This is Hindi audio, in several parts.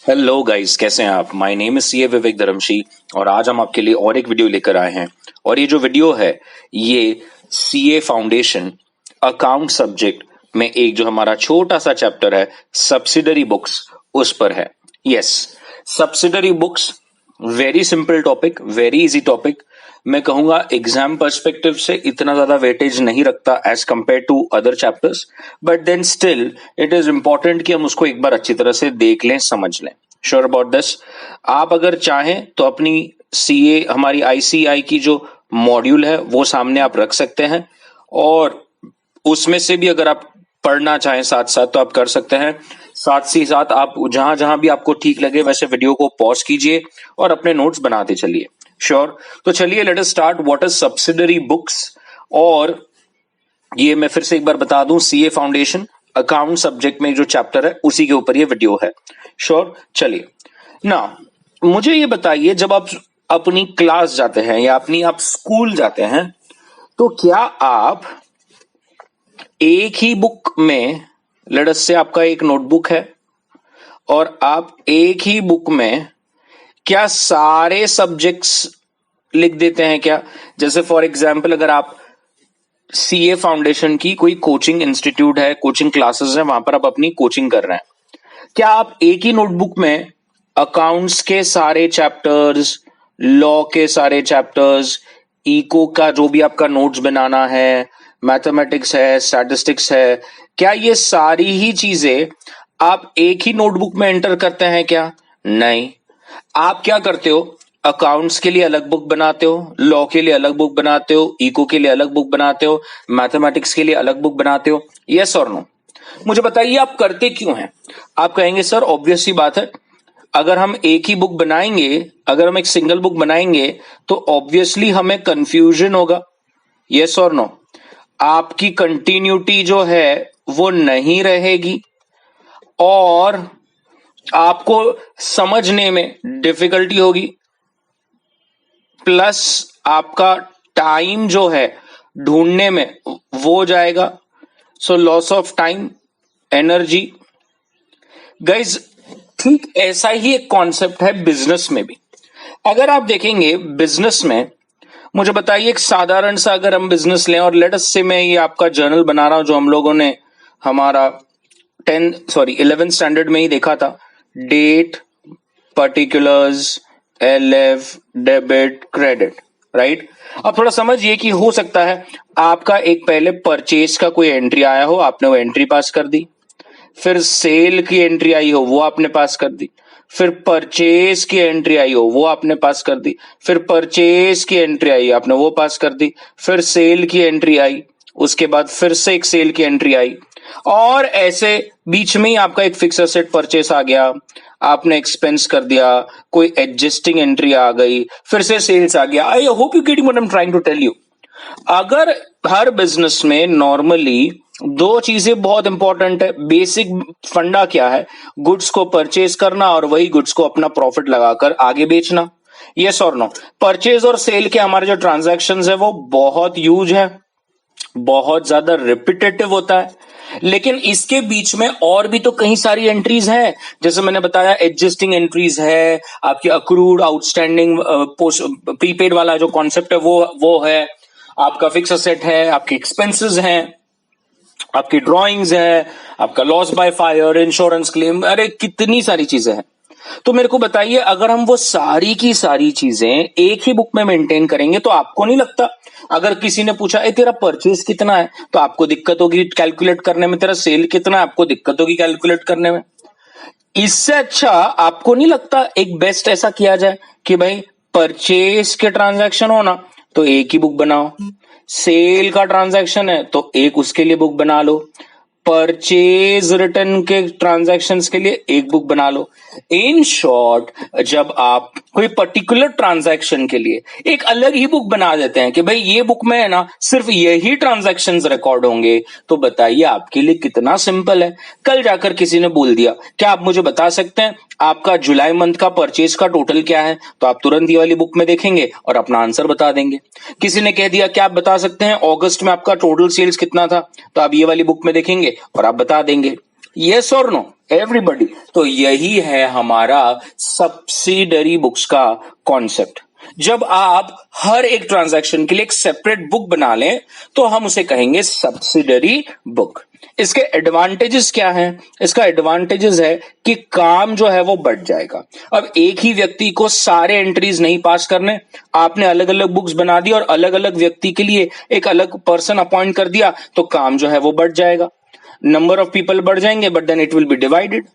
हेलो गाइस, कैसे हैं आप। माय नेम इज सीए विवेक धर्मशी और आज हम आपके लिए और एक वीडियो लेकर आए हैं। और ये जो वीडियो है ये सीए फाउंडेशन अकाउंट सब्जेक्ट में एक जो हमारा छोटा सा चैप्टर है सब्सिडरी बुक्स उस पर है। Yes, subsidiary books, very simple topic, very easy topic. मैं कहूंगा एग्जाम पर्सपेक्टिव से इतना ज्यादा वेटेज नहीं रखता as compare to other chapters, but then still it is important कि हम उसको एक बार अच्छी तरह से देख लें, समझ लें। Sure about this. आप अगर चाहें तो अपनी सीए हमारी आईसीआई की जो मॉड्यूल है वो सामने आप रख सकते हैं और उसमें से भी अगर आप पढ़ना चाहें साथ साथ तो आप कर सकते हैं। साथ ही साथ आप जहां जहां भी आपको ठीक लगे वैसे वीडियो को पॉज कीजिए और अपने नोट्स बनाते चलिए। श्योर। तो चलिए let us start what is subsidiary books. और ये मैं फिर से एक बार बता दूं, सीए फाउंडेशन अकाउंट सब्जेक्ट में जो चैप्टर है उसी के ऊपर ये वीडियो है। श्योर। चलिए ना, मुझे ये बताइए, जब आप अपनी क्लास जाते हैं या अपनी आप स्कूल जाते हैं तो क्या आप एक ही बुक में, लेट अस से आपका एक नोटबुक है और आप एक ही बुक में क्या सारे सब्जेक्ट्स लिख देते हैं क्या? जैसे फॉर एग्जाम्पल अगर आप सीए फाउंडेशन की कोई कोचिंग इंस्टीट्यूट है, कोचिंग क्लासेस है, वहां पर आप अपनी कोचिंग कर रहे हैं, क्या आप एक ही नोटबुक में अकाउंट्स के सारे चैप्टर्स, लॉ के सारे चैप्टर्स, इको का जो भी आपका नोट्स बनाना है, मैथमेटिक्स है, स्टैटिस्टिक्स है, क्या ये सारी ही चीजें आप एक ही नोटबुक में एंटर करते हैं क्या? नहीं। आप क्या करते हो, अकाउंट्स के लिए अलग बुक बनाते हो, लॉ के लिए अलग बुक बनाते हो, इको के लिए अलग बुक बनाते हो, मैथमेटिक्स के लिए अलग बुक बनाते हो। यस और नो? मुझे बताइए आप करते क्यों हैं? आप कहेंगे सर ऑब्वियस सी बात है, अगर हम एक ही बुक बनाएंगे, अगर हम एक सिंगल बुक बनाएंगे तो ऑब्वियसली हमें कंफ्यूजन होगा। यस और नो? आपकी कंटिन्यूटी जो है वो नहीं रहेगी और आपको समझने में डिफिकल्टी होगी, प्लस आपका टाइम जो है ढूंढने में वो जाएगा। So loss of time, energy. Guys, ठीक ऐसा ही एक कॉन्सेप्ट है बिजनेस में भी। अगर आप देखेंगे बिजनेस में, मुझे बताइए एक साधारण सा अगर हम बिजनेस लें और लेट अस से मैं ये आपका जर्नल बना रहा हूं जो हम लोगों ने हमारा 11th स्टैंडर्ड में ही देखा था, date, particulars, LF, debit, credit, right. अब थोड़ा समझिए कि हो सकता है आपका एक पहले परचेज का कोई एंट्री आया हो, आपने वो एंट्री पास कर दी, फिर सेल की एंट्री आई हो वो आपने पास कर दी, फिर परचेज की एंट्री आई हो वो आपने पास कर दी, फिर परचेज की एंट्री आई आपने वो पास कर दी, फिर सेल की एंट्री आई, उसके बाद फिर से एक सेल की एंट्री आई, और ऐसे बीच में ही आपका एक फिक्स एसेट परचेस आ गया, आपने एक्सपेंस कर दिया, कोई एडजस्टिंग एंट्री आ गई, फिर से सेल्स आ गया। I hope you getting what I am trying to tell you. अगर हर बिजनेस में नॉर्मली दो चीजें बहुत इंपॉर्टेंट है, बेसिक फंडा क्या है, गुड्स को परचेज करना और वही गुड्स को अपना प्रॉफिट लगाकर आगे बेचना। यस और नो? परचेज और सेल के हमारे जो ट्रांजैक्शंस है वो बहुत यूज है, बहुत ज्यादा रिपीटेटिव होता है, लेकिन इसके बीच में और भी तो कई सारी एंट्रीज हैं। जैसे मैंने बताया एडजस्टिंग एंट्रीज है, आपकी अक्रूड, आउटस्टैंडिंग, प्रीपेड वाला जो कॉन्सेप्ट है वो है, आपका फिक्स असेट है, आपके एक्सपेंसेस हैं, आपकी ड्राइंग्स है, आपका loss by fire, insurance claim, अरे कितनी सारी चीजें हैं। तो मेरे को बताइए, अगर हम वो सारी की सारी चीजें एक ही बुक में मेंटेन करेंगे तो आपको नहीं लगता, अगर किसी ने पूछा ए तेरा परचेज कितना है तो आपको दिक्कत होगी कैलकुलेट करने में, तेरा सेल कितना है आपको दिक्कत होगी कैलकुलेट करने में। इससे अच्छा आपको नहीं लगता एक बेस्ट ऐसा किया जाए कि भाई परचेज के ट्रांजैक्शन हो ना तो एक ही बुक बनाओ, सेल का ट्रांजैक्शन है तो एक उसके लिए बुक बना लो, परचेज रिटर्न के ट्रांजैक्शंस के लिए एक बुक बना लो। इन शॉर्ट, जब आप कोई पर्टिकुलर ट्रांजैक्शन के लिए एक अलग ही बुक बना देते हैं कि भाई ये बुक में है ना सिर्फ यही ट्रांजैक्शंस रिकॉर्ड होंगे, तो बताइए आपके लिए कितना सिंपल है। कल जाकर किसी ने बोल दिया क्या आप मुझे बता सकते हैं आपका जुलाई मंथ का परचेज का टोटल क्या है, तो आप तुरंत ये वाली बुक में देखेंगे और अपना आंसर बता देंगे। किसी ने कह दिया क्या आप बता सकते हैं अगस्त में आपका टोटल सेल्स कितना था, तो आप ये वाली बुक में देखेंगे और आप बता देंगे। यस और नो एवरीबडी। तो यही है हमारा सब्सिडरी बुक्स का कॉन्सेप्ट। जब आप हर एक ट्रांजैक्शन के लिए एक सेपरेट बुक बना लें तो हम उसे कहेंगे सब्सिडरी बुक। इसके एडवांटेजेस क्या हैं? इसका एडवांटेजेस है कि काम जो है वो बढ़ जाएगा। अब एक ही व्यक्ति को सारे एंट्रीज नहीं पास करने, आपने अलग अलग बुक्स बना दी और अलग अलग व्यक्ति के लिए एक अलग पर्सन अपॉइंट कर दिया तो काम जो है वो बढ़ जाएगा, नंबर ऑफ पीपल बढ़ जाएंगे, but then it will be divided.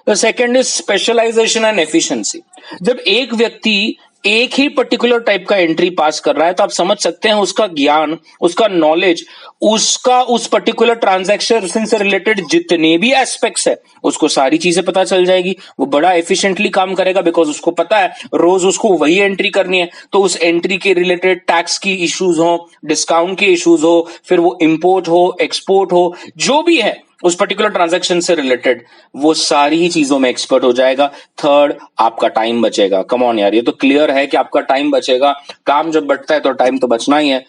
The second is specialisation and efficiency. जब एक व्यक्ति एक ही पर्टिकुलर टाइप का एंट्री पास कर रहा है तो आप समझ सकते हैं उसका ज्ञान, उसका नॉलेज, उसका उस पर्टिकुलर ट्रांजैक्शन से रिलेटेड जितने भी एस्पेक्ट्स है उसको सारी चीजें पता चल जाएगी। वो बड़ा एफिशिएंटली काम करेगा बिकॉज उसको पता है रोज उसको वही एंट्री करनी है। तो उस एंट्री के रिलेटेड टैक्स की इश्यूज हो, डिस्काउंट के इश्यूज हो, फिर वो इंपोर्ट हो, एक्सपोर्ट हो, जो भी है उस पर्टिकुलर ट्रांजैक्शन से रिलेटेड, वो सारी ही चीजों में एक्सपर्ट हो जाएगा। थर्ड, आपका टाइम बचेगा। कम ऑन यार, ये तो क्लियर है कि आपका टाइम बचेगा। काम जब बढ़ता है तो टाइम तो बचना ही है।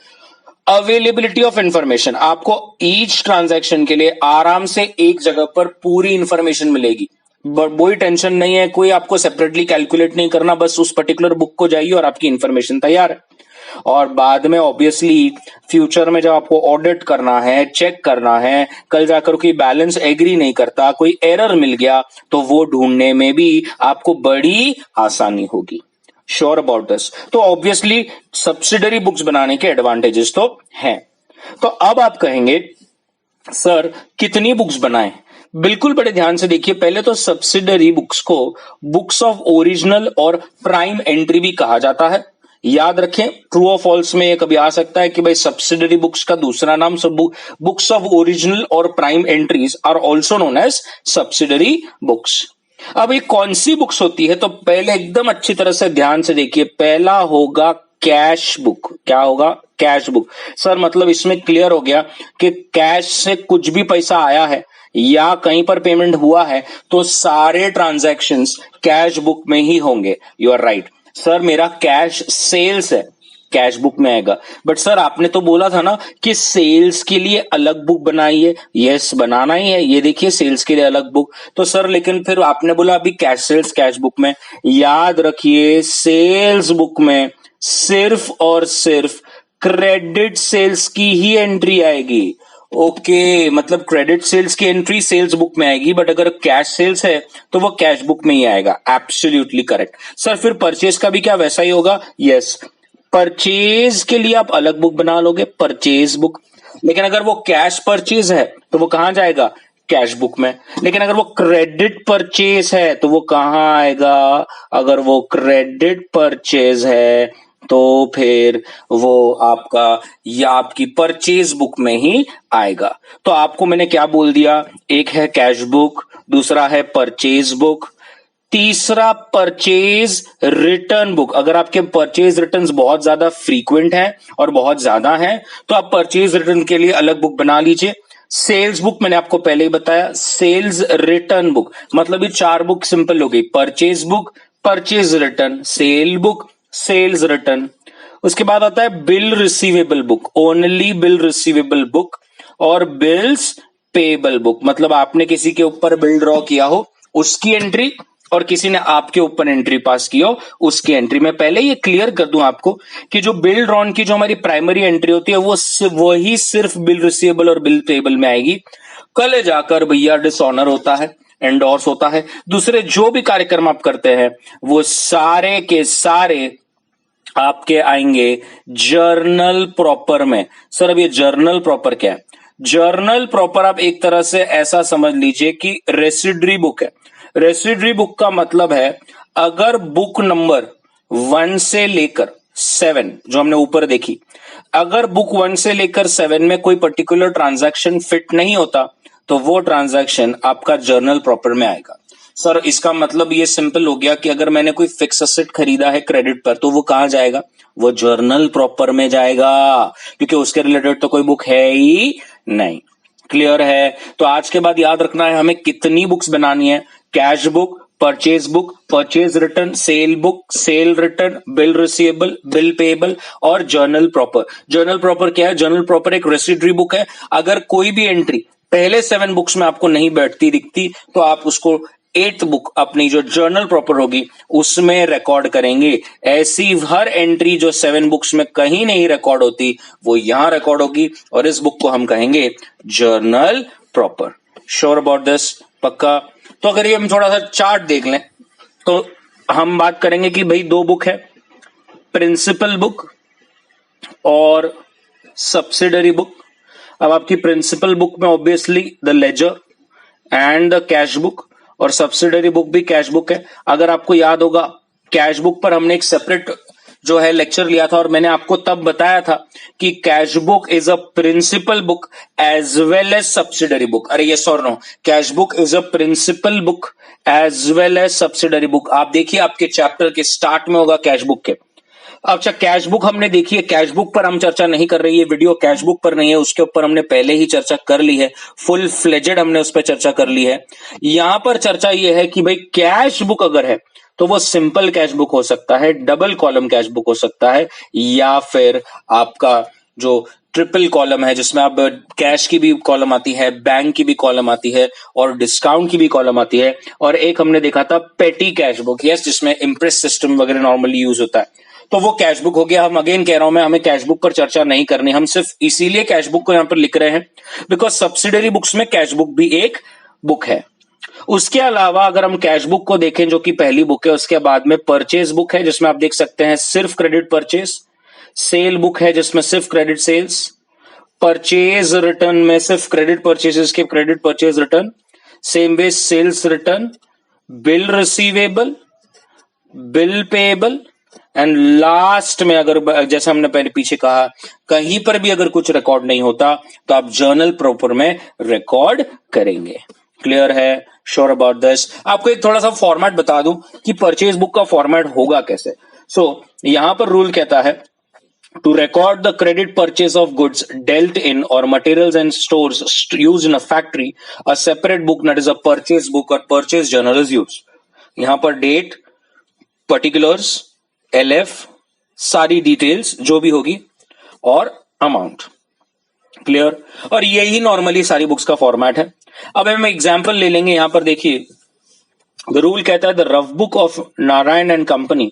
अवेलेबिलिटी ऑफ इंफॉर्मेशन, आपको ईच ट्रांजैक्शन के लिए आराम से एक जगह पर पूरी इंफॉर्मेशन मिलेगी। कोई टेंशन नहीं है, कोई आपको सेपरेटली कैलकुलेट नहीं करना, बस उस पर्टिकुलर बुक को जाइए और आपकी इंफॉर्मेशन तैयार है। और बाद में ऑब्वियसली फ्यूचर में जब आपको ऑडिट करना है, चेक करना है, कल जाकर कोई बैलेंस एग्री नहीं करता, कोई एरर मिल गया तो वो ढूंढने में भी आपको बड़ी आसानी होगी। Sure about this. तो ऑब्वियसली सब्सिडरी बुक्स बनाने के एडवांटेजेस तो हैं। तो अब आप कहेंगे सर कितनी बुक्स बनाएं? बिल्कुल बड़े ध्यान से देखिए। पहले तो सब्सिडरी बुक्स को बुक्स ऑफ ओरिजिनल और प्राइम एंट्री भी कहा जाता है। याद रखें, ट्रू और फॉल्स में कभी आ सकता है कि भाई सब्सिडरी बुक्स का दूसरा नाम बुक्स ऑफ ओरिजिनल और prime entries are also known as subsidiary books. अब ये कौन सी बुक्स होती है? तो पहले एकदम अच्छी तरह से ध्यान से देखिए। पहला होगा कैश बुक। क्या होगा? Cash book. सर मतलब इसमें क्लियर हो गया कि कैश से कुछ भी पैसा आया है या कहीं पर पेमेंट हुआ है तो सारे ट्रांजैक्शंस कैश बुक में ही होंगे। You are right. सर मेरा कैश सेल्स है, कैश बुक में आएगा। बट सर आपने तो बोला था ना कि सेल्स के लिए अलग बुक बनाइए। यस, बनाना ही है। ये देखिए सेल्स के लिए अलग बुक। तो सर लेकिन फिर आपने बोला अभी कैश सेल्स कैश बुक में। याद रखिए सेल्स बुक में सिर्फ और सिर्फ क्रेडिट सेल्स की ही एंट्री आएगी। ओके, मतलब क्रेडिट सेल्स की एंट्री सेल्स बुक में आएगी, बट अगर कैश सेल्स है तो वो कैश बुक में ही आएगा। Absolutely correct. सर फिर परचेज का भी क्या वैसा ही होगा? यस, परचेज के लिए आप अलग बुक बना लोगे, परचेज बुक। लेकिन अगर वो कैश परचेज है तो वो कहां जाएगा? कैश बुक में। लेकिन अगर वो क्रेडिट परचेज है तो वो कहां आएगा? अगर वो क्रेडिट परचेज है तो फिर वो आपका या आपकी परचेज बुक में ही आएगा। तो आपको मैंने क्या बोल दिया? एक है कैश बुक, दूसरा है परचेज बुक, तीसरा परचेज रिटर्न बुक। अगर आपके परचेज रिटर्न्स बहुत ज्यादा फ्रीक्वेंट हैं और बहुत ज्यादा हैं तो आप परचेज रिटर्न के लिए अलग बुक बना लीजिए। सेल्स बुक मैंने आपको पहले ही बताया, सेल्स रिटर्न बुक, मतलब ये चार बुक सिंपल हो गई। Purchase book, purchase return, sale book, sales return. उसके बाद आता है bill receivable book, only bill receivable book, और बिल्स पेबल बुक, मतलब आपने किसी के ऊपर बिल ड्रॉ किया हो उसकी एंट्री और किसी ने आपके ऊपर एंट्री पास की हो उसकी एंट्री। मैं पहले ये क्लियर कर दूं आपको कि जो बिल ड्रॉन की जो हमारी प्राइमरी एंट्री होती है वो वही सिर्फ बिल रिसीवेबल और बिल पेबल में आएगी। कल जाकर भैया डिसऑनर होता है, एंडोर्स होता है, दूसरे जो भी कार्यक्रम आप करते हैं वो सारे के सारे आपके आएंगे जर्नल प्रॉपर में। सर अब ये जर्नल प्रॉपर क्या है? जर्नल प्रॉपर आप एक तरह से ऐसा समझ लीजिए कि रेसिडरी बुक है। रेसिडरी बुक का मतलब है अगर बुक नंबर 1 से लेकर 7 जो हमने ऊपर देखी, अगर बुक 1 से लेकर 7 में कोई पर्टिकुलर ट्रांजैक्शन फिट नहीं होता तो वो ट्रांजैक्शन आपका जर्नल प्रॉपर में आएगा। सर इसका मतलब ये सिंपल हो गया कि अगर मैंने कोई फिक्स असेट खरीदा है क्रेडिट पर तो वो कहां जाएगा? वो जर्नल प्रॉपर में जाएगा, क्योंकि उसके रिलेटेड तो कोई बुक है ही नहीं। क्लियर है? तो आज के बाद याद रखना है हमें कितनी बुक्स बनानी है। Cash book, purchase book, purchase return, sale book, cell return, bill receivable, bill payable और जर्नल प्रॉपर। जर्नल प्रॉपर क्या है? जर्नल प्रॉपर एक रेसिडरी बुक है। अगर कोई भी एंट्री पहले 7 बुक्स में आपको नहीं बैठती दिखती तो आप उसको 8th बुक अपनी जो जर्नल प्रॉपर होगी उसमें रिकॉर्ड करेंगे। ऐसी हर एंट्री जो 7 बुक्स में कहीं नहीं रिकॉर्ड होती वो यहां रिकॉर्ड होगी और इस बुक को हम कहेंगे journal proper. Sure about this? पक्का? तो अगर ये हम थोड़ा सा चार्ट देख लें तो हम बात करेंगे कि भाई 2 बुक है, प्रिंसिपल बुक और सब्सिडरी बुक। अब आपकी प्रिंसिपल बुक में obviously the ledger and the cash book और सब्सिडरी बुक भी कैश बुक है। अगर आपको याद होगा कैश बुक पर हमने एक सेपरेट जो है लेक्चर लिया था और मैंने आपको तब बताया था कि cash book is a principal book as well as subsidiary book. अरे यस और no? Cash book is a principal book as well as subsidiary book. आप देखिए आपके चैप्टर के स्टार्ट में होगा कैश बुक के। अच्छा, कैश बुक हमने देखी है, कैश बुक पर हम चर्चा नहीं कर रही है, वीडियो कैश बुक पर नहीं है, उसके ऊपर हमने पहले ही चर्चा कर ली है, फुल फ्लेजेड हमने उस पर चर्चा कर ली है। यहां पर चर्चा यह है कि भाई कैश बुक अगर है तो वो सिंपल कैश बुक हो सकता है, डबल कॉलम कैश बुक हो सकता है, या फिर आपका जो ट्रिपल कॉलम है जिसमें आप कैश की भी कॉलम आती है, बैंक की भी कॉलम आती है और डिस्काउंट की भी कॉलम आती है। और एक हमने देखा था पेटी कैश बुक, यस, जिसमें इंप्रेस सिस्टम वगैरह नॉर्मली यूज होता है। तो वो कैश बुक हो गया। हम अगेन कह रहा हूं मैं, हमें कैश बुक पर चर्चा नहीं करनी, हम सिर्फ इसीलिए कैश बुक को यहां पर लिख रहे हैं बिकॉज सब्सिडरी बुक्स में कैश बुक भी एक बुक है। उसके अलावा अगर हम कैश बुक को देखें जो कि पहली बुक है, उसके बाद में परचेज बुक है जिसमें आप देख सकते हैं सिर्फ क्रेडिट परचेज, सेल बुक है जिसमें सिर्फ क्रेडिट सेल्स, परचेज रिटर्न में सिर्फ क्रेडिट परचेजेस के credit purchase return, same way sales return, bill receivable, bill payable and last में अगर जैसे हमने पहले पीछे कहा कहीं पर भी अगर कुछ रिकॉर्ड नहीं होता तो आप जर्नल प्रॉपर में रिकॉर्ड करेंगे। क्लियर है? Sure about this? आपको एक थोड़ा सा फॉर्मेट बता दूं कि परचेज बुक का फॉर्मेट होगा कैसे। सो यहां पर रूल कहता है to record the credit purchase of goods dealt in or materials and stores used in a factory, a separate book that is a purchase book or purchase journal is used. यहां पर डेट, पर्टिकुलर्स, LF, सारी डिटेल्स जो भी होगी और अमाउंट। क्लियर? और यही नॉर्मली सारी बुक्स का फॉर्मेट है। अब हम एग्जांपल ले लेंगे। यहां पर देखिए द रूल कहता है the rough book of Narayan and company,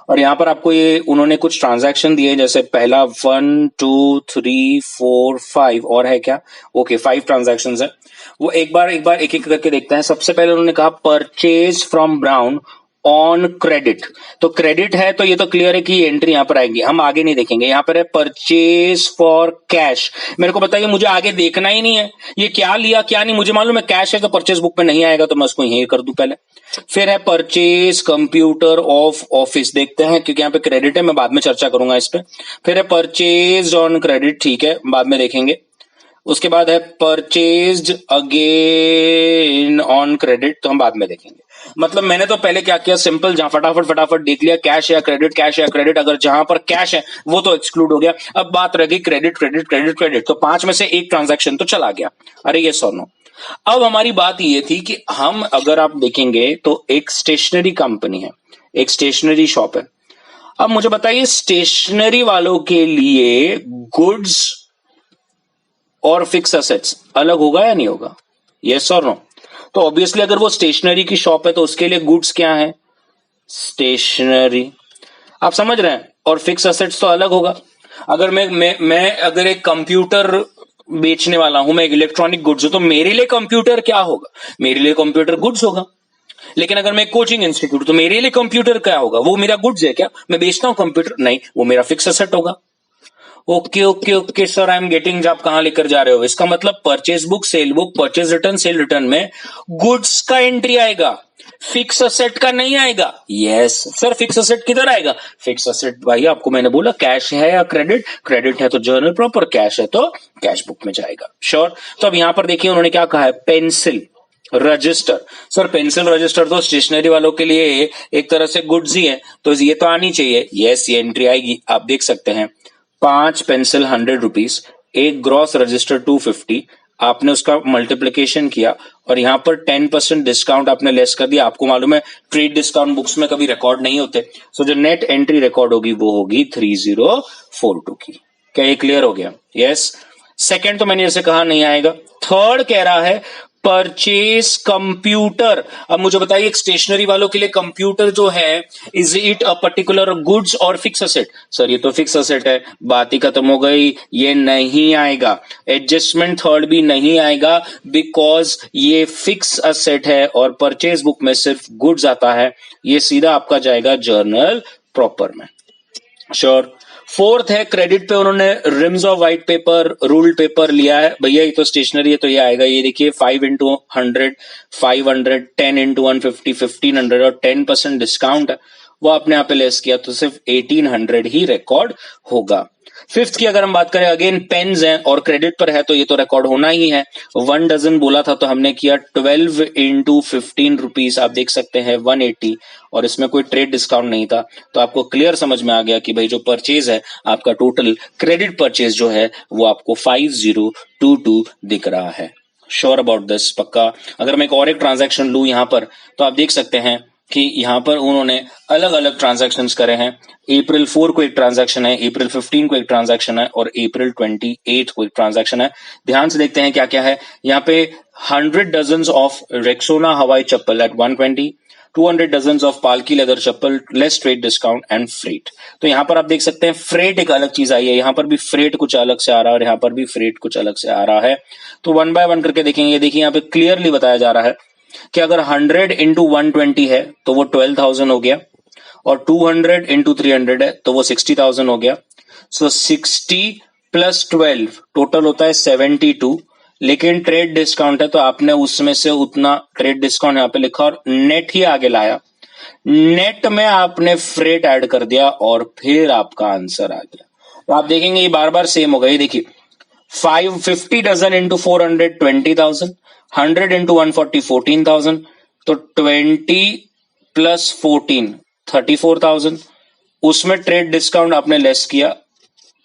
और यहां पर आपको ये उन्होंने कुछ ट्रांजैक्शन दिए जैसे पहला 1 2 3 4 5 और है क्या? ओके 5 ट्रांजैक्शन है। वो एक बार एक एक करके देखते हैं। सबसे पहले उन्होंने कहा purchase from brown on credit. तो क्रेडिट है तो ये तो क्लियर है कि ये एंट्री यहां पर आएगी, हम आगे नहीं देखेंगे। यहां पर है परचेज फॉर कैश। मेरे को बताइए, मुझे आगे देखना ही नहीं है ये क्या लिया क्या नहीं, मुझे मालूम है कैश है तो परचेज बुक में नहीं आएगा तो मैं उसको यहीं कर दूं पहले। फिर है परचेज कंप्यूटर ऑफ ऑफिस, देखते हैं क्योंकि यहाँ पे क्रेडिट है, मैं बाद में चर्चा करूंगा इस पे। फिर है परचेज ऑन क्रेडिट, ठीक है बाद में देखेंगे। उसके बाद है परचेज्ड अगेन ऑन क्रेडिट, तो हम बाद में देखेंगे। मतलब मैंने तो पहले क्या किया, सिंपल जहां फटाफट देख लिया कैश या क्रेडिट, कैश या क्रेडिट। अगर जहां पर कैश है वो तो एक्सक्लूड हो गया, अब बात रह गई क्रेडिट क्रेडिट क्रेडिट क्रेडिट, तो 5 में से एक ट्रांजैक्शन तो चला गया। अरे ये सो नो। अब हमारी बात ये थी कि हम अगर आप देखेंगे तो एक स्टेशनरी कंपनी है, एक स्टेशनरी शॉप है। अब मुझे बताइए स्टेशनरी वालों के लिए गुड्स और फिक्स असेट्स अलग होगा या नहीं होगा? यस और नो? तो ऑब्वियसली अगर वो स्टेशनरी की शॉप है तो उसके लिए गुड्स क्या है? स्टेशनरी। आप समझ रहे हैं? और फिक्स असेट्स तो अलग होगा। अगर मैं अगर एक कंप्यूटर बेचने वाला हूं, मैं एक इलेक्ट्रॉनिक गुड्स हूं, तो मेरे लिए कंप्यूटर क्या होगा? मेरे लिए कंप्यूटर गुड्स होगा। लेकिन अगर मैं कोचिंग इंस्टीट्यूट, तो मेरे लिए कंप्यूटर क्या होगा? वो मेरा गुड्स है क्या? मैं बेचता हूं कंप्यूटर? नहीं, वो मेरा फिक्स असेट होगा। Okay okay okay sir, I am getting. आप कहां लेकर जा रहे हो? इसका मतलब purchase book, cell book, purchase return, cell return में गुड्स का एंट्री आएगा, फिक्स असेट का नहीं आएगा। यस सर, फिक्स असेट किधर आएगा? फिक्स असेट भाई आपको मैंने बोला कैश है या क्रेडिट, क्रेडिट है तो जर्नल प्रॉपर, कैश है तो कैश बुक में जाएगा। श्योर? तो अब यहां पर देखिए उन्होंने क्या कहा है, pencil register. Sir pencil register तो स्टेशनरी वालों के लिए एक तरह से गुड्स ही है, तो ये तो आनी चाहिए। यस ये एंट्री आएगी। आप देख सकते हैं 5 पेंसिल 100 रुपीज, एक ग्रॉस रजिस्टर 250, आपने उसका मल्टीप्लीकेशन किया और यहां पर 10% डिस्काउंट आपने लेस कर दिया। आपको मालूम है ट्रेड डिस्काउंट बुक्स में कभी रिकॉर्ड नहीं होते, सो जो नेट एंट्री रिकॉर्ड होगी वो होगी 3042 की। क्या ये क्लियर हो गया? यस। सेकंड तो मैंने जैसे कहा नहीं आएगा। थर्ड कह रहा है परचेज कंप्यूटर। अब मुझे बताइए एक स्टेशनरी वालों के लिए कंप्यूटर जो है, is it a particular goods और फिक्स असेट? सर ये तो फिक्स असेट है, बात ही खत्म हो गई, ये नहीं आएगा। एडजस्टमेंट थर्ड भी नहीं आएगा बिकॉज ये फिक्स असेट है और परचेज बुक में सिर्फ गुड्स आता है, ये सीधा आपका जाएगा जर्नल प्रॉपर में। श्योर। फोर्थ है क्रेडिट पे उन्होंने RIMS of white paper, ruled paper लिया है। भैया ये तो स्टेशनरी है तो ये आएगा। ये देखिए 5 इंटू 100, 500, 10 इंटू 150, 1500 और 10% डिस्काउंट है, वो आपने यहाँ पे लेस किया तो सिर्फ 1800 ही रिकॉर्ड होगा। फिफ्थ की अगर हम बात करें, अगेन पेन्स हैं और क्रेडिट पर है तो ये तो रिकॉर्ड होना ही है। 1 डजन बोला था तो हमने किया 12 इंटू 15 रुपीज, आप देख सकते हैं 180, और इसमें कोई ट्रेड डिस्काउंट नहीं था, तो आपको क्लियर समझ में आ गया कि भाई जो परचेज है आपका टोटल क्रेडिट परचेज जो है वो आपको 5022 दिख रहा है। Sure about this? पक्का? अगर मैं एक ट्रांजैक्शन लू यहाँ पर तो आप देख सकते हैं कि यहाँ पर उन्होंने अलग अलग ट्रांजैक्शन करे हैं। अप्रैल 4 को एक ट्रांजैक्शन है, अप्रैल 15 को एक ट्रांजैक्शन है और अप्रैल 28 को एक ट्रांजैक्शन है। ध्यान से देखते हैं क्या क्या है यहाँ पे। 100 डजन ऑफ रेक्सोना हवाई चप्पल एट 120, 200 डजन ऑफ पालकी leather chappal, less trade discount and freight. तो यहाँ पर आप देख सकते हैं फ्रेट एक अलग चीज आई है, यहाँ पर भी फ्रेट कुछ अलग से आ रहा है और यहाँ पर भी फ्रेट कुछ अलग से आ रहा है। तो 1 बाय 1 करके देखेंगे। देखिए यहाँ पे क्लियरली बताया जा रहा है कि अगर 100 इंटू 120 है तो वो 12,000 हो गया, और 200 इंटू 300 है तो वो 60,000 हो गया। सो 60 प्लस 12 टोटल होता है 72, लेकिन ट्रेड डिस्काउंट है तो आपने उसमें से उतना ट्रेड डिस्काउंट यहाँ पे लिखा और नेट ही आगे लाया, नेट में आपने फ्रेट ऐड कर दिया और फिर आपका आंसर आ गया। तो आप देखेंगे ये बार बार सेम होगा। ये देखिए 550 डजन इंटू 400 20,000, 100 इंटू 140 14,000, तो 20 प्लस 14 34,000। उसमें ट्रेड डिस्काउंट आपने लेस किया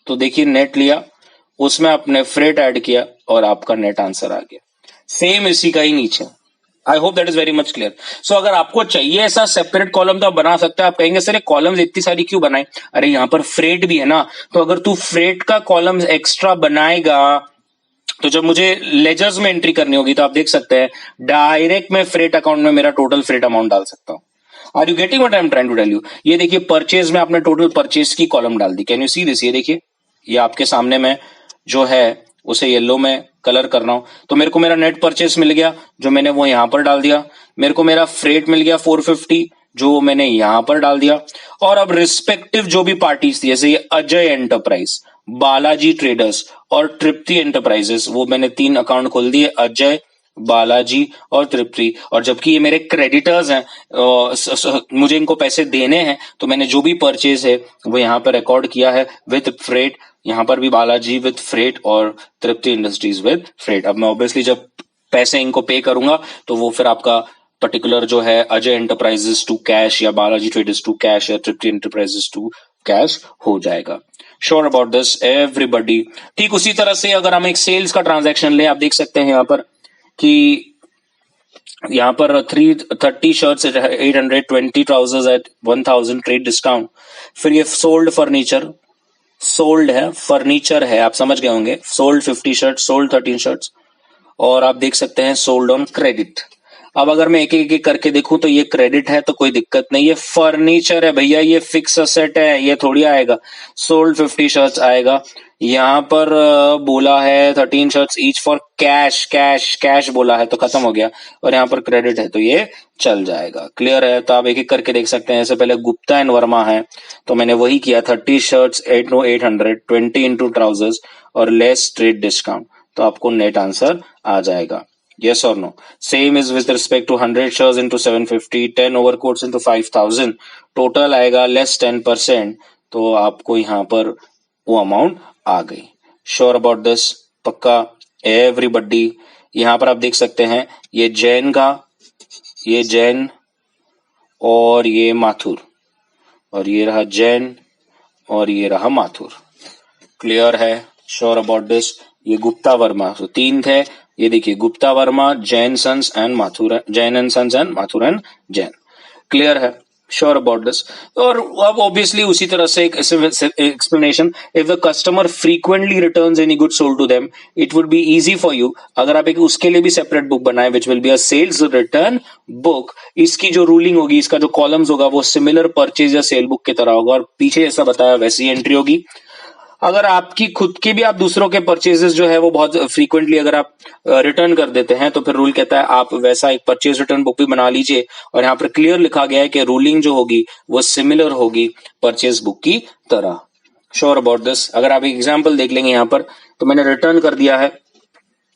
तो देखिए नेट लिया, उसमें आपने फ्रेट ऐड किया और आपका नेट आंसर आ गया। सेम इसी का ही नीचे। I hope that is very much clear. So अगर आपको चाहिए ऐसा सेपरेट कॉलम तो आप बना सकते हैं। आप कहेंगे सर ये कॉलम्स इतनी सारी क्यों बनाए? अरे यहाँ पर फ्रेट भी है ना, तो अगर तू फ्रेट का कॉलम एक्स्ट्रा बनाएगा तो जब मुझे लेजर्स में एंट्री करनी होगी तो आप देख सकते हैं डायरेक्ट मैं फ्रेट अकाउंट में मेरा टोटल फ्रेट अमाउंट डाल सकता हूं। Are you getting what I am trying to tell you? ये देखिए परचेज में आपने टोटल परचेज की कॉलम डाल दी। Can you see this? ये देखिए ये आपके सामने में जो है उसे येलो में कलर कर रहा हूं, तो मेरे को मेरा नेट परचेज मिल गया जो मैंने वो यहां पर डाल दिया। मेरे को मेरा फ्रेट मिल गया 450 जो मैंने यहां पर डाल दिया। और अब रिस्पेक्टिव जो भी पार्टीज थी, जैसे ये अजय एंटरप्राइज, बालाजी ट्रेडर्स और तृप्ति एंटरप्राइजेस, वो मैंने 3 अकाउंट खोल दिए, अजय, बालाजी और तृप्ति। और जबकि ये मेरे क्रेडिटर्स हैं, मुझे इनको पैसे देने हैं, तो मैंने जो भी परचेज है वो यहाँ पर रिकॉर्ड किया है विद फ्रेट। यहाँ पर भी बालाजी विद फ्रेट और तृप्ति इंडस्ट्रीज विद फ्रेट। अब मैं ऑब्वियसली जब पैसे इनको पे करूंगा तो वो फिर आपका पर्टिकुलर जो है अजय एंटरप्राइजेस टू कैश या बालाजी ट्रेडर्स टू कैश या तृप्ति एंटरप्राइजेस टू कैश हो जाएगा। Sure about this everybody? ठीक उसी तरह से अगर हम एक सेल्स का ट्रांजैक्शन लें, आप देख सकते हैं यहाँ पर कि यहाँ पर 330 shirts at 800, 20 trousers at 1000 trade discount. फिर ये सोल्ड फर्नीचर, सोल्ड है फर्नीचर है, आप समझ गए होंगे। सोल्ड 50 शर्ट, सोल्ड 13 शर्ट्स, और आप देख सकते हैं सोल्ड ऑन क्रेडिट। अब अगर मैं एक एक करके देखूं तो ये क्रेडिट है तो कोई दिक्कत नहीं, ये फर्नीचर है भैया, ये फिक्स असेट है, ये थोड़ी आएगा। सोल्ड 50 शर्ट्स आएगा। यहाँ पर बोला है 13 shirts each for cash, cash cash बोला है तो खत्म हो गया, और यहाँ पर क्रेडिट है तो ये चल जाएगा। क्लियर है? तो आप एक एक करके देख सकते हैं। जैसे पहले गुप्ता एंड वर्मा है तो मैंने वही किया, 30 शर्ट्स 800, 20 इंटू ट्राउजर्स और लेस ट्रेड डिस्काउंट, तो आपको नेट आंसर आ जाएगा। Yes or no? Same is with respect to 100 shares into 750, 10 overcoats into 5,000, total आएगा लेस 10%, तो आपको यहाँ पर वो अमाउंट आ गई। Sure about this? पक्का एवरीबडी? यहाँ पर आप देख सकते हैं ये जैन का, ये जैन और ये माथुर, और ये रहा जैन और ये रहा माथुर। क्लियर है? Sure about this? ये गुप्ता वर्मा, तो 3 थे। ये देखिए Gupta Verma, Jain sons and Mathur, Jain and sons and Mathur and Jain. Clear है? Sure about this. और अब ऑब्वियसली उसी तरह से एक explanation, if the customer frequently returns any good sold to them, it would be easy for you. अगर आप एक उसके लिए भी सेपरेट बुक बनाए which will be a sales return book, इसकी जो रूलिंग होगी, इसका जो कॉलम्स होगा वो सिमिलर परचेज या सेल बुक की तरह होगा, और पीछे जैसा बताया वैसी एंट्री होगी। अगर आपकी खुद की भी आप दूसरों के परचेजेस जो है वो बहुत फ्रीक्वेंटली अगर आप रिटर्न कर देते हैं, तो फिर रूल कहता है आप वैसा एक परचेज रिटर्न बुक भी बना लीजिए, और यहाँ पर क्लियर लिखा गया है कि रूलिंग जो होगी वो सिमिलर होगी परचेज बुक की तरह। Sure about this. अगर आप एग्जाम्पल देख लेंगे यहाँ पर, तो मैंने रिटर्न कर दिया है,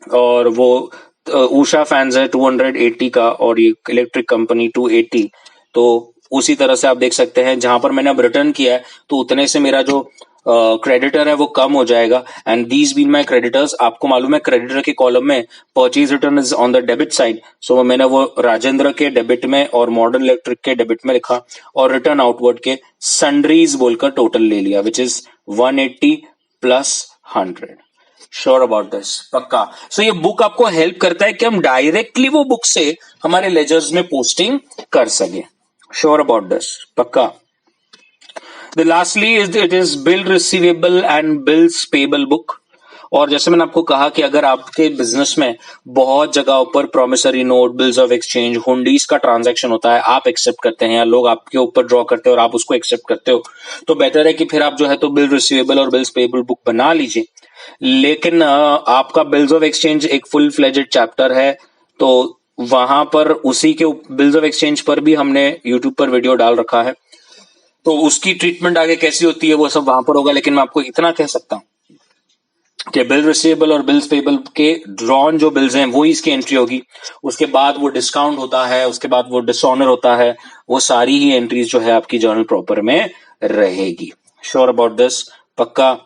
और वो उषा फैंस है 280 का, और ये इलेक्ट्रिक कंपनी 280। तो उसी तरह से आप देख सकते हैं जहां पर मैंने अब रिटर्न किया है, तो उतने से मेरा जो क्रेडिटर है वो कम हो जाएगा, and these been my creditors. आपको मालूम है क्रेडिटर के कॉलम में purchase return is on the debit side, so मैंने वो राजेंद्र के डेबिट में और मॉडर्न इलेक्ट्रिक के डेबिट में लिखा, और रिटर्न आउटवर्ड के सन्ड्रीज बोलकर टोटल ले लिया, which is 180 plus 100। Sure about this, पक्का। सो ये बुक आपको हेल्प करता है कि हम डायरेक्टली वो बुक से हमारे लेजर्स में पोस्टिंग कर सके। श्योर अबाउट दिस, पक्का। The lastly is it is bill receivable and bills payable book। और जैसे मैंने आपको कहा कि अगर आपके बिजनेस में बहुत जगहों पर promissory note, bills of exchange, hundis का ट्रांजैक्शन होता है, आप एक्सेप्ट करते हैं या लोग आपके ऊपर ड्रॉ करते हैं और आप उसको एक्सेप्ट करते हो, तो बेटर है कि फिर आप जो है तो बिल रिसीवेबल और बिल्स पेबल बुक बना लीजिए। लेकिन आपका बिल्स ऑफ एक्सचेंज एक फुल फ्लेजेड चैप्टर है, तो वहां पर उसी के बिल्स ऑफ एक्सचेंज पर भी हमने यूट्यूब पर वीडियो डाल रखा है, तो उसकी ट्रीटमेंट आगे कैसी होती है वो सब वहां पर होगा। लेकिन मैं आपको इतना कह सकता हूं कि बिल रिसीवेबल और बिल्स पेबल के ड्रॉन जो बिल्स हैं वो इसकी एंट्री होगी, उसके बाद वो डिस्काउंट होता है, उसके बाद वो डिसऑनर होता है, वो सारी ही एंट्रीज जो है आपकी जर्नल प्रॉपर में रहेगी। श्योर अबाउट दिस, पक्का।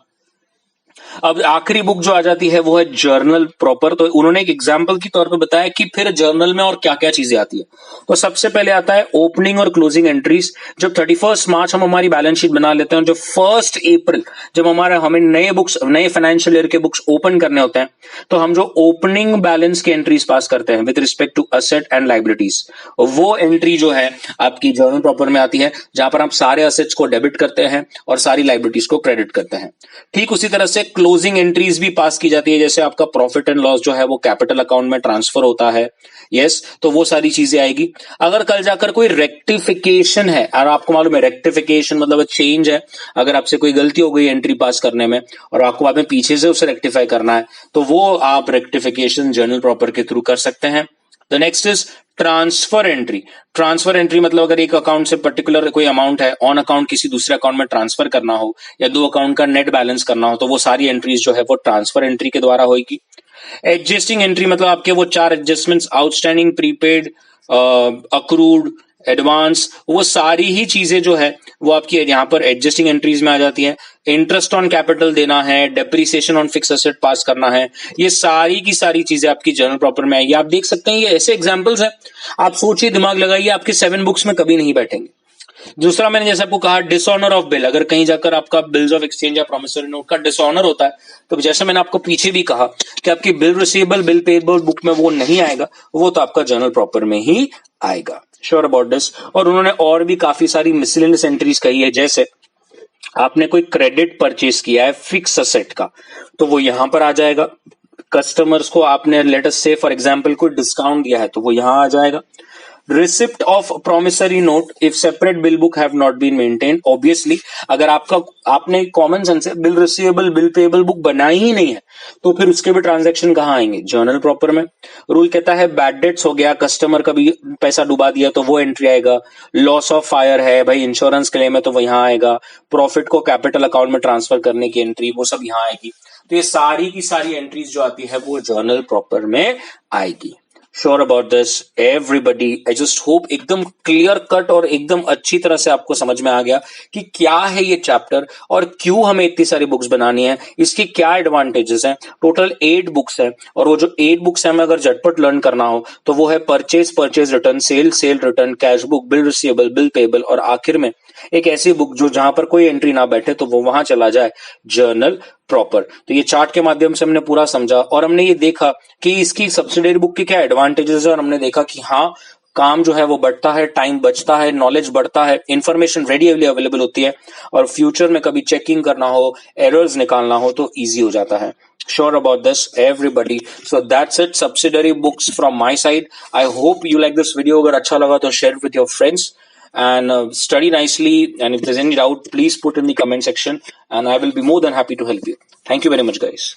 अब आखिरी बुक जो आ जाती है वो है जर्नल प्रॉपर। तो उन्होंने एक एग्जांपल के तौर पे बताया कि फिर जर्नल में और क्या क्या चीजें आती है। तो सबसे पहले आता है ओपनिंग और क्लोजिंग एंट्रीज। जब 31 मार्च हम हमारी बैलेंस शीट बना लेते हैं, जो 1 अप्रैल जब हमें नए फाइनेंशियल ईयर के बुक्स ओपन करने होते हैं, तो हम जो ओपनिंग बैलेंस की एंट्रीज पास करते हैं with respect to asset and liabilities, वो एंट्री जो है आपकी जर्नल प्रॉपर में आती है, जहां पर आप सारे असेट्स को डेबिट करते हैं और सारी लाइबिलिटीज को क्रेडिट करते हैं। ठीक उसी तरह से क्लोजिंग एंट्रीज भी पास की जाती है, जैसे आपका प्रॉफिट एंड लॉस जो है वो कैपिटल अकाउंट में ट्रांसफर होता है, यस, तो वो सारी चीजें आएगी। अगर कल जाकर कोई रेक्टिफिकेशन है, और आपको मालूम है रेक्टिफिकेशन मतलब चेंज है, अगर आपसे कोई गलती हो गई एंट्री पास करने में और आपको बाद में पीछे से उसे रेक्टिफाई करना है, तो वो आप रेक्टिफिकेशन जर्नल प्रॉपर के थ्रू कर सकते हैं। The next is transfer entry. Transfer entry मतलब अगर एक अकाउंट से पर्टिकुलर कोई अमाउंट है ऑन अकाउंट किसी दूसरे अकाउंट में ट्रांसफर करना हो, या दो अकाउंट का नेट बैलेंस करना हो, तो वो सारी एंट्रीज जो है वो ट्रांसफर एंट्री के द्वारा होगी। एडजस्टिंग एंट्री मतलब आपके वो 4 adjustments, outstanding, prepaid, accrued, advance, वो सारी ही चीजें जो है वो आपकी यहाँ पर एडजस्टिंग एंट्रीज में आ जाती है। इंटरेस्ट ऑन कैपिटल देना है, डेप्रिसिएशन ऑन फिक्स एसेट पास करना है, ये सारी की सारी चीजें आपकी जर्नल प्रॉपर में आएगी। आप देख सकते हैं ये ऐसे एग्जांपल्स हैं, आप सोचिए, दिमाग लगाइए, आपके 7 बुक्स में कभी नहीं बैठेंगे। दूसरा मैंने जैसे आपको कहा डिसऑनर ऑफ बिल, अगर कहीं जाकर आपका बिल्स ऑफ एक्सचेंज या प्रोमिसरी नोट का डिसऑनर होता है, तो जैसे मैंने आपको पीछे भी कहा कि आपकी bill receivable, bill payable book में वो नहीं आएगा, वो तो आपका जर्नल प्रॉपर में ही आएगा। Sure about this. और उन्होंने और भी काफी सारी मिसलेनियस एंट्रीज कही है, जैसे आपने कोई क्रेडिट परचेस किया है फिक्स असेट का, तो वो यहां पर आ जाएगा। कस्टमर्स को आपने लेट अस से फॉर एग्जांपल कोई डिस्काउंट दिया है, तो वो यहां आ जाएगा। Receipt of promissory note if separate bill book have not been maintain. Obviously अगर आपने कॉमन सेंस से bill receivable, bill payable book बनाई ही नहीं है, तो फिर उसके भी ट्रांजैक्शन कहां आएंगे? जर्नल प्रॉपर में। रूल कहता है बैड डेट्स हो गया, कस्टमर का भी पैसा डुबा दिया, तो वो एंट्री आएगा। लॉस ऑफ फायर है भाई, इंश्योरेंस क्लेम है, तो वो यहां आएगा। प्रॉफिट को कैपिटल अकाउंट में ट्रांसफर करने की एंट्री, वो सब यहां आएगी। तो ये सारी की सारी एंट्रीज जो आती है वो जर्नल प्रॉपर में आएगी। Sure about this everybody. I just hope एकदम क्लियर कट और एकदम अच्छी तरह से आपको समझ में आ गया कि क्या है ये चैप्टर और क्यों हमें इतनी सारी बुक्स बनानी है, इसकी क्या एडवांटेजेस हैं। टोटल 8 बुक्स हैं, और वो जो 8 बुक्स हैं हमें अगर झटपट लर्न करना हो तो वो है purchase return, cell return, cash book, bill receivable, bill payable, और आखिर में एक ऐसी बुक जो जहां पर कोई एंट्री ना बैठे तो वो वहां चला जाए, जर्नल प्रॉपर। तो ये चार्ट के माध्यम से हमने पूरा समझा, और हमने ये देखा कि इसकी सब्सिडियरी बुक के क्या एडवांटेजेस है, और हमने देखा कि हाँ काम जो है वो बढ़ता है, टाइम बचता है, नॉलेज बढ़ता है, इंफॉर्मेशन रेडीली अवेलेबल होती है, और फ्यूचर में कभी चेकिंग करना हो, एरर्स निकालना हो तो इजी हो जाता है. Sure about this, everybody. So that's it. Subsidiary books from my side. I hope you like this video. अगर अच्छा लगा तो share it with your friends and study nicely. And if there's any doubt, please put in the comment section, and I will be more than happy to help you. Thank you very much, guys.